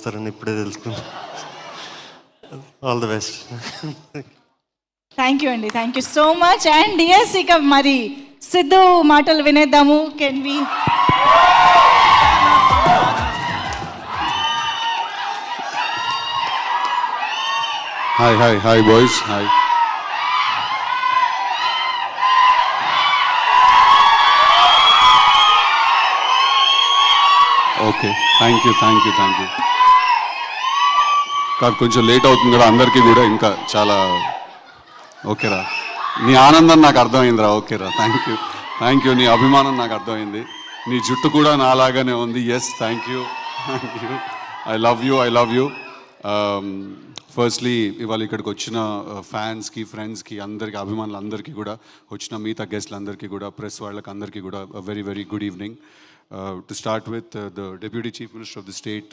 వస్తారని ఇప్పుడే తెలుసుకున్నాను. All the best. Thank you అండి, thank you so much. And yes, ఇక మరి సిద్ధు మాటలు వినేద్దాము. Can we? Hi boys, hi. Okay, thank you. కాదు, కొంచెం లేట్ అవుతుంది కదా అందరికీ కూడా, ఇంకా చాలా. ఓకేరా, నీ ఆనందం నాకు అర్థమైందిరా. ఓకేరా, థ్యాంక్ యూ. నీ అభిమానం నాకు అర్థమైంది. నీ జుట్టు కూడా నాలాగానే ఉంది. Yes, thank you. I love you. Firstly ఇవాళ ఇక్కడికి వచ్చిన ఫ్యాన్స్కి, ఫ్రెండ్స్కి, అందరికీ, అభిమానులందరికీ కూడా, వచ్చిన మిగతా గెస్ట్లందరికీ కూడా, ప్రెస్ వాళ్ళకి అందరికీ కూడా very good evening. To start with, the Deputy Chief Minister of the state,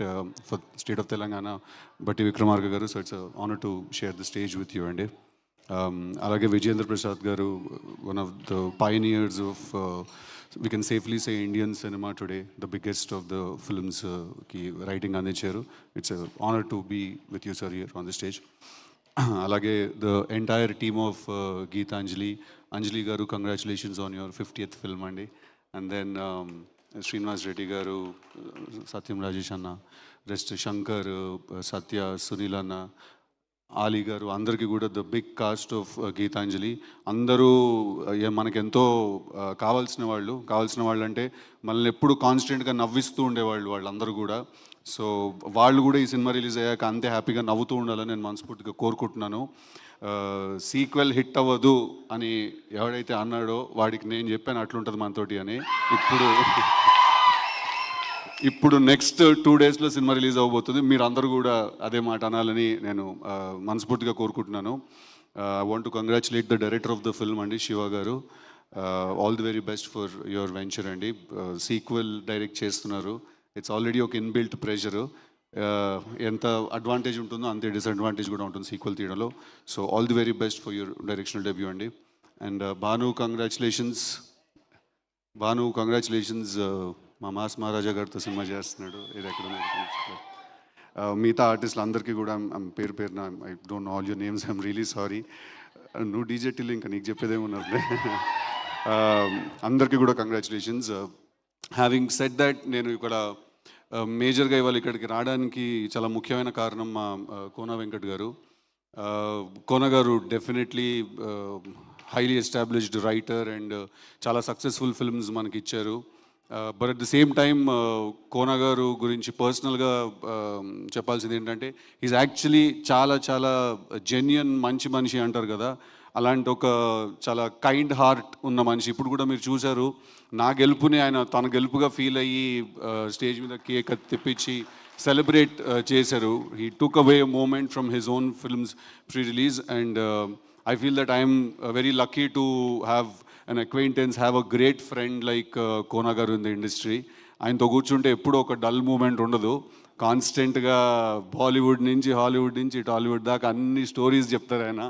for state of Telangana, Batti Vikramarka garu, so it's an honor to share the stage with you. And alage Vijayendra Prasad garu, one of the pioneers of, we can safely say, Indian cinema today, the biggest of the films ki writing andicharu. It's an honor to be with you, sir, here on the stage. Alage the entire team of Anjali garu, congratulations on your 50th film andi. And then Srinivas Reddy గారు, సత్యం రాజేష్ అన్న, rest Shankar, సత్య, సునీల్ అన్న, ఆలీ గారు, అందరికీ కూడా the big cast of Geetanjali. అందరూ మనకెంతో కావాల్సిన వాళ్ళు అంటే మనల్ని ఎప్పుడు కాన్స్టెంట్గా నవ్విస్తూ ఉండేవాళ్ళు వాళ్ళందరూ కూడా. సో వాళ్ళు కూడా ఈ సినిమా రిలీజ్ అయ్యాక అంతే హ్యాపీగా నవ్వుతూ ఉండాలని నేను మనస్ఫూర్తిగా కోరుకుంటున్నాను. సీక్వెల్ హిట్ అవ్వదు అని ఎవడైతే అన్నాడో వాడికి నేను చెప్పాను అట్లుంటుంది మనతోటి అని. ఇప్పుడు నెక్స్ట్ 2 daysలో సినిమా రిలీజ్ అవ్వబోతుంది. మీరు అందరూ కూడా అదే మాట అనాలని నేను మనస్ఫూర్తిగా కోరుకుంటున్నాను. I want to congratulate the director of the film అండి, శివ గారు. All the very best for your venture అండి. సీక్వెల్ డైరెక్ట్ చేస్తున్నారు. ఇట్స్ ఆల్రెడీ ఒక ఇన్బిల్ట్ ప్రెషరు. ఎంత అడ్వాంటేజ్ ఉంటుందో అంతే డిసడ్వాంటేజ్ కూడా ఉంటుంది సీక్వెల్ తీయడంలో. So all the very best for your directional debut అండి. And Bhanu, congratulations. మా మాస్ మహారాజా గారితో సినిమా చేస్తున్నాడు. ఇది ఎక్కడ మిగతా ఆర్టిస్టులు అందరికీ కూడా పేరున I don't know all your names, I'm really sorry. నువ్వు డీజే టిల్ ఇంకా నీకు చెప్పేదేమున్నది. అందరికీ కూడా కంగ్రాచులేషన్స్. హ్యావింగ్ సెడ్ దట్, నేను ఇక్కడ మేజర్గా ఇవాళ ఇక్కడికి రావడానికి చాలా ముఖ్యమైన కారణం మా కోన వెంకట్ గారు. కోన గారు definitely highly established writer and చాలా సక్సెస్ఫుల్ ఫిల్మ్స్ మనకి ఇచ్చారు. But at the same time Kona గారు గురించి పర్సనల్గా చెప్పాల్సింది ఏంటంటే, ఈజ్ యాక్చువల్లీ చాలా జెన్యున్ మంచి మనిషి అంటారు కదా, అలాంటి ఒక చాలా కైండ్ హార్ట్ ఉన్న మనిషి. ఇప్పుడు కూడా మీరు చూశారు, నా గెలుపుని ఆయన తన గెలుపుగా ఫీల్ అయ్యి స్టేజ్ మీద కేక్ తెప్పించి సెలబ్రేట్ చేశారు. He took away moment from his own films pre release. And I feel that I am very lucky to have an acquaintance, have a great friend like Kona garu in the industry. ఆయనతో కూర్చుంటే ఎప్పుడూ ఒక dull moment ఉండదు. కాన్స్టెంట్గా బాలీవుడ్ నుంచి, Hollywood నుంచి, టాలీవుడ్ దాకా అన్ని స్టోరీస్ చెప్తారు ఆయన.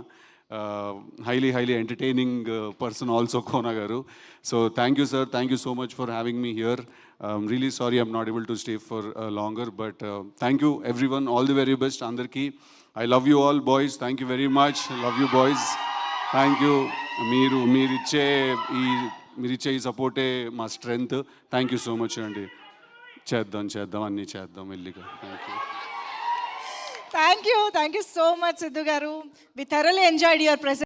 highly entertaining person also, Kona garu. So thank you, sir. Thank you so much for having me here. I'm really sorry I'm not able to stay for longer, but thank you everyone. All the very best andarki. I love you all, boys. Thank you very much. Love you, boys. Thank you. మీరిచ్చే ఈ సపోర్టే మా strength. Thank you so much అండి. చేద్దాం అన్నీ చేద్దాం మెల్లిగా. Thank you so much, Sidhu garu. We thoroughly enjoyed your presence.